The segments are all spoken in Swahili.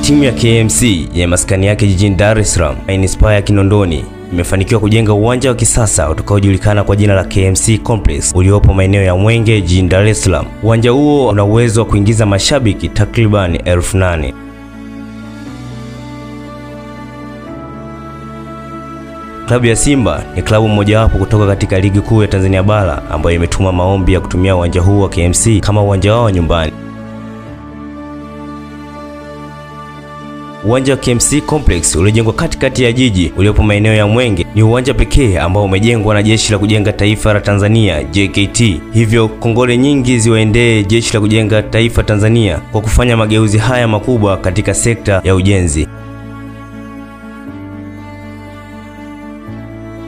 Timu ya KMC yenye maskani yake jijini Dar es Salaam na Inspire ya Kinondoni imefanikiwa kujenga uwanja wa kisasa utakaojulikana kwa jina la KMC Complex uliopo maeneo ya Mwenge jijini Dar es Salaam. Uwanja huo una uwezo wa kuingiza mashabiki takriban 8,000. Klabu ya Simba ni klabu mojawapo kutoka katika ligi kuu ya Tanzania bara ambayo imetuma maombi ya kutumia uwanja huu wa KMC kama uwanja wao nyumbani. Uwanja wa KMC Complex uliojengwa katikati ya jiji uliopo maeneo ya Mwenge ni uwanja pekee ambao umejengwa na Jeshi la Kujenga Taifa la Tanzania JKT. Hivyo kongole nyingi ziwaendee Jeshi la Kujenga Taifa Tanzania kwa kufanya mageuzi haya makubwa katika sekta ya ujenzi.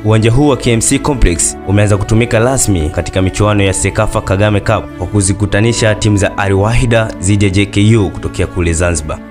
Uwanja huu wa KMC Complex umeanza kutumika rasmi katika michuano ya Sekafa Kagame Cup kwa kuzikutanisha timu za Al Wahda dhidi ya JKU kutokea kule Zanzibar.